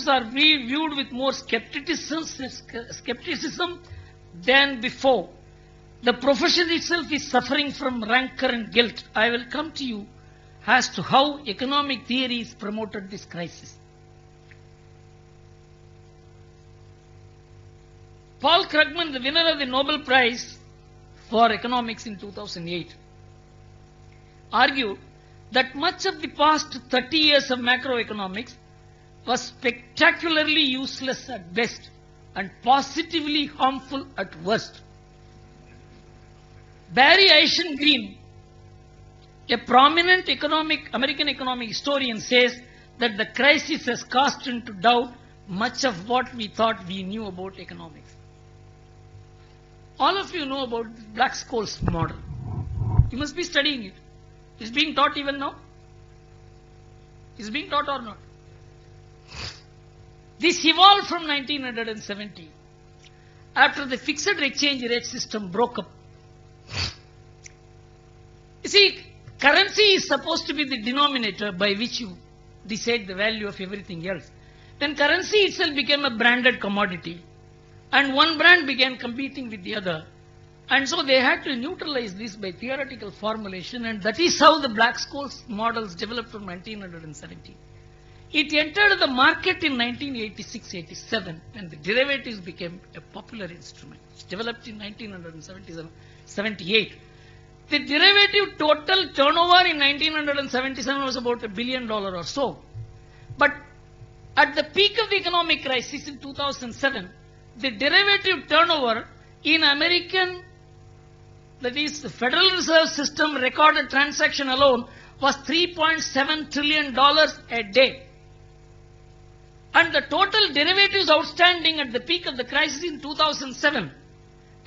developments are viewed with more skepticism than before. The profession itself is suffering from rancor and guilt. I will come to you as to how economic theories promoted this crisis. Paul Krugman, the winner of the Nobel Prize for Economics in 2008, argued that much of the past 30 years of macroeconomics was spectacularly useless at best and positively harmful at worst. Barry Eichengreen, a prominent American economic historian, says that the crisis has cast into doubt much of what we thought we knew about economics. All of you know about Black-Scholes model. You must be studying it. It's being taught even now. Is being taught or not? This evolved from 1970 after the fixed exchange rate system broke up. You see, currency is supposed to be the denominator by which you decide the value of everything else. Then currency itself became a branded commodity, and one brand began competing with the other. And so they had to neutralize this by theoretical formulation, and that is how the Black-Scholes models developed from 1970. It entered the market in 1986-87, and the derivatives became a popular instrument. It developed in 1977-78. The derivative total turnover in 1977 was about $1 billion or so. But at the peak of the economic crisis in 2007, the derivative turnover in American, that is the Federal Reserve System recorded transaction alone, was $3.7 trillion a day. And the total derivatives outstanding at the peak of the crisis in 2007,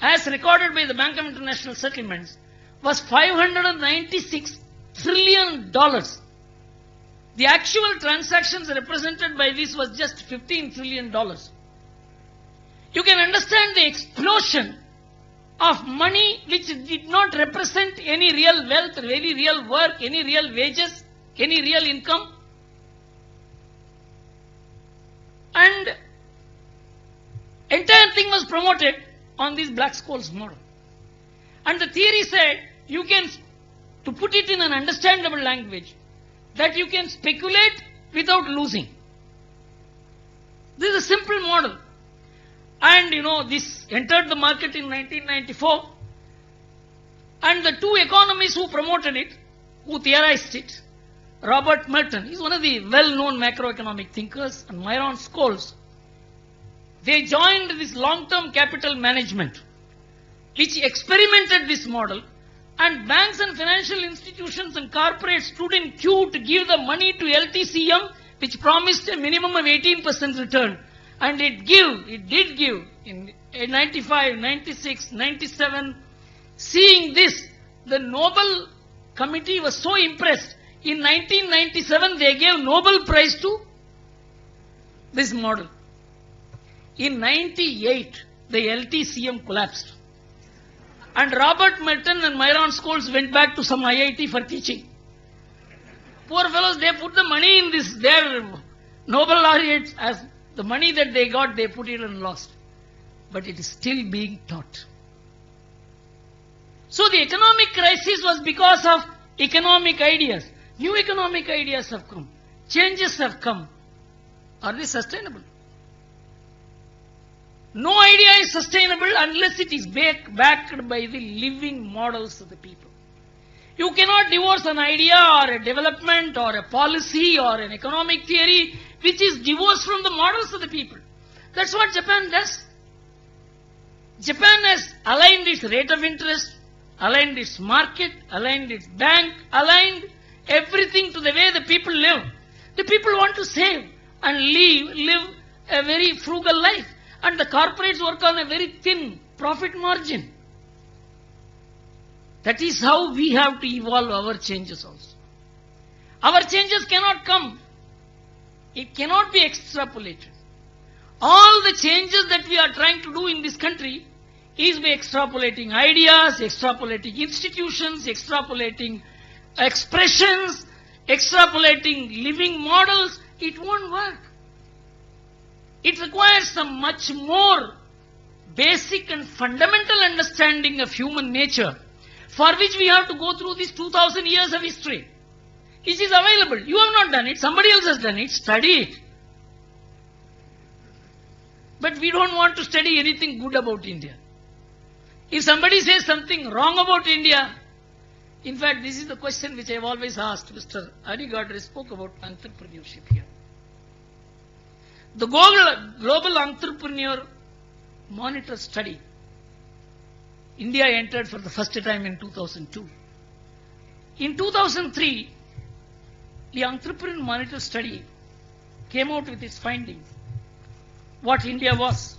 as recorded by the Bank of International Settlements, was $596 trillion. The actual transactions represented by this was just $15 trillion. You can understand the explosion of money which did not represent any real wealth, any real work, any real wages, any real income. And entire thing was promoted on this Black-Scholes model. And the theory said, you can, to put it in an understandable language, that you can speculate without losing. This is a simple model. And this entered the market in 1994. And the two economists who promoted it, who theorized it, Robert Merton, he's one of the well-known macroeconomic thinkers, and Myron Scholes, they joined this long-term capital management, which experimented this model, and banks and financial institutions and corporates stood in queue to give the money to LTCM, which promised a minimum of 18% return. And it did give in 95, 96, 97. Seeing this, the Nobel Committee was so impressed. In 1997, they gave Nobel Prize to this model. In 98, the LTCM collapsed. And Robert Merton and Myron Scholes went back to some IIT for teaching. Poor fellows, they put the money in this, their Nobel laureates, as the money that they got, they put it and lost. But it is still being taught. So the economic crisis was because of economic ideas. New economic ideas have come. Changes have come. Are they sustainable? No idea is sustainable unless it is backed by the living models of the people. You cannot divorce an idea or a development or a policy or an economic theory which is divorced from the models of the people. That's what Japan does. Japan has aligned its rate of interest, aligned its market, aligned its bank, aligned everything to the way the people live. The people want to save and live a very frugal life. And the corporates work on a very thin profit margin. That is how we have to evolve our changes also. Our changes cannot come. It cannot be extrapolated. All the changes that we are trying to do in this country is by extrapolating ideas, extrapolating institutions, extrapolating expressions, extrapolating living models. It won't work. It requires a much more basic and fundamental understanding of human nature, for which we have to go through these 2000 years of history. It is available. You have not done it. Somebody else has done it. Study it. But we don't want to study anything good about India. If somebody says something wrong about India, in fact, this is the question which I have always asked. Mr. Hari Gadre spoke about entrepreneurship here. The global entrepreneur monitor study, India entered for the first time in 2002. In 2003, the entrepreneur monitor study came out with its findings, what India was.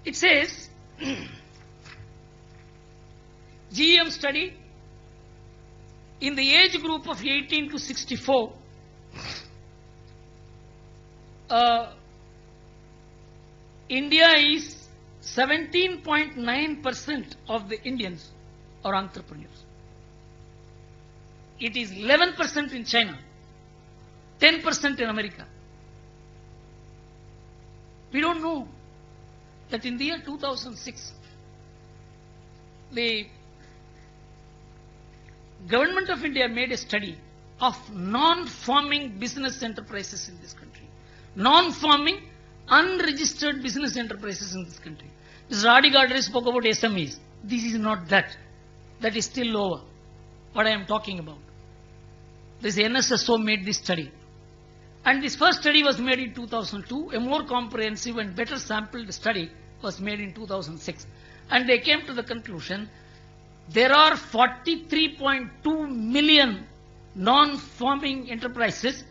It says, GEM study, in the age group of 18 to 64, India is 17.9% of the Indians are entrepreneurs. It is 11% in China, 10% in America. We don't know that in the year 2006, the government of India made a study of non-farming business enterprises in this country. Non-farming, unregistered business enterprises in this country. Mr. Hari Gadre spoke about SMEs. This is not that. That is still lower. What I am talking about. This NSSO made this study. And this first study was made in 2002. A more comprehensive and better sampled study was made in 2006. And they came to the conclusion there are 43.2 million non-farming enterprises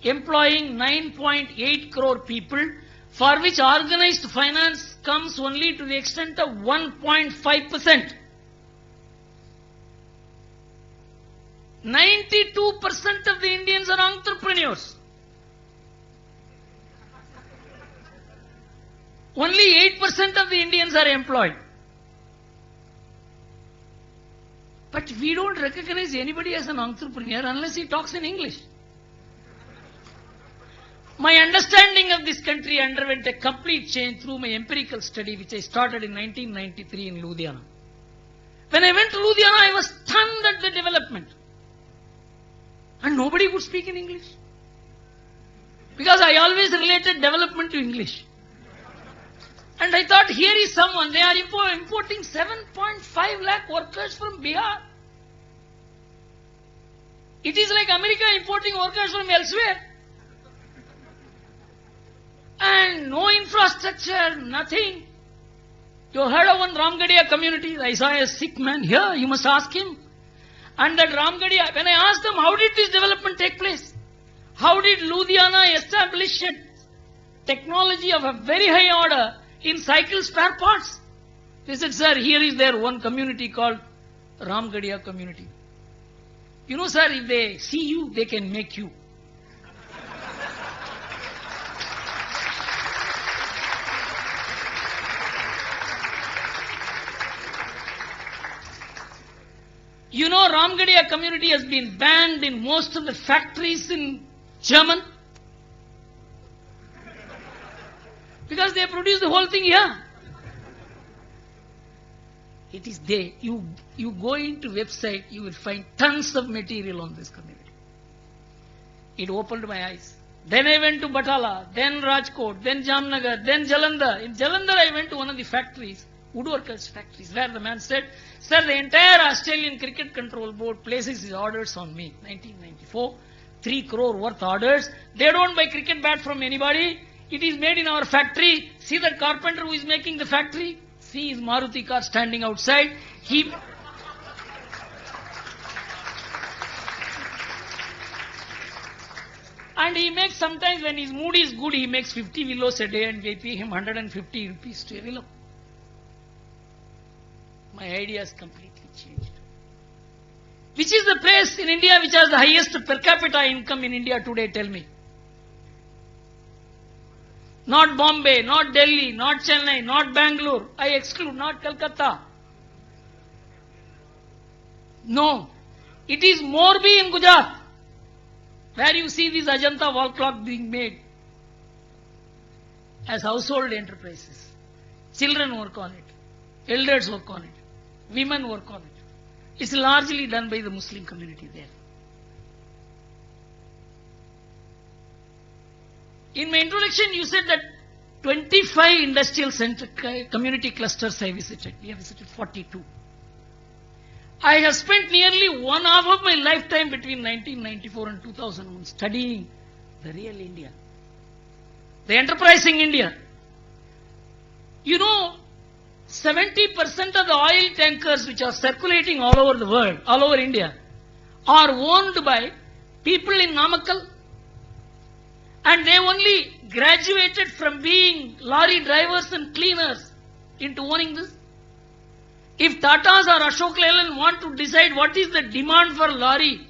employing 9.8 crore people, for which organized finance comes only to the extent of 1.5%. 92% of the Indians are entrepreneurs. Only 8% of the Indians are employed. But we don't recognize anybody as an entrepreneur unless he talks in English. My understanding of this country underwent a complete change through my empirical study, which I started in 1993 in Ludhiana. When I went to Ludhiana, I was stunned at the development. And nobody could speak in English. Because I always related development to English. And I thought, here is someone, they are importing 7.5 lakh workers from Bihar. It is like America importing workers from elsewhere. And no infrastructure, nothing. You heard of one Ramgadiya community? I saw a sick man here, you must ask him. And that Ramgadiya, when I asked them, how did this development take place? How did Ludhiana establish a technology of a very high order in cycle spare parts? They said, sir, here is there one community called Ramgadiya community. You know, sir, if they see you, they can make you. You know, Ramgadiya community has been banned in most of the factories in German. Because they produce the whole thing here. It is there. You go into website, you will find tons of material on this community. It opened my eyes. Then I went to Batala, then Rajkot, then Jamnagar, then Jalandhar. In Jalandhar I went to one of the factories, woodworkers factories, where the man said, sir, the entire Australian Cricket Control Board places his orders on me. 1994, 3 crore worth orders. They don't buy cricket bat from anybody. It is made in our factory. See that carpenter who is making the factory? See his Maruti car standing outside. And he makes, sometimes when his mood is good, he makes 50 willows a day and we pay him 150 rupees to a willow. My ideas completely changed. Which is the place in India which has the highest per capita income in India today? Tell me. Not Bombay, not Delhi, not Chennai, not Bangalore. I exclude, not Calcutta. No. It is Morbi in Gujarat, where you see this Ajanta wall clock being made. as household enterprises. Children work on it. Elders work on it. Women work on it. It's largely done by the Muslim community there. In my introduction, you said that 25 industrial center community clusters I visited. We have visited 42. I have spent nearly one half of my lifetime between 1994 and 2001 studying the real India, the enterprising India. You know, 70% of the oil tankers which are circulating all over the world, all over India, are owned by people in Namakkal. And they only graduated from being lorry drivers and cleaners into owning this. If Tatas or Ashok Leyland want to decide what is the demand for lorry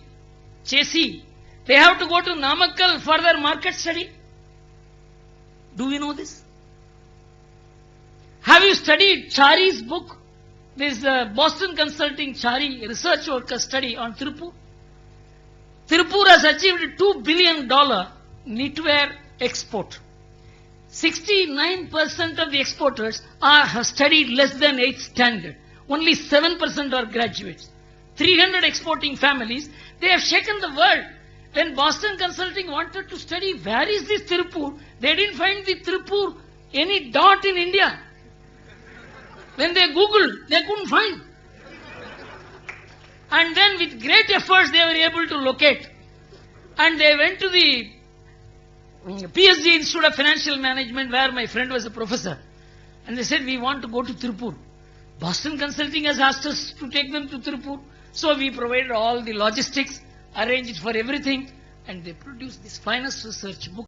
chassis, they have to go to Namakkal for their market study. Do we know this? Have you studied Chari's book? This Boston Consulting Chari research worker study on Tirupur. Tirupur has achieved $2 billion knitwear export. 69% of the exporters have studied less than 8th standard. Only 7% are graduates. 300 exporting families, they have shaken the world. When Boston Consulting wanted to study where is this Tirupur, they didn't find the Tirupur any dot in India. When they Googled, they couldn't find. And then with great efforts, they were able to locate. And they went to the PhD Institute of Financial Management, where my friend was a professor. And they said, we want to go to Tirupur. Boston Consulting has asked us to take them to Tirupur. So we provided all the logistics, arranged for everything, and they produced this finest research book.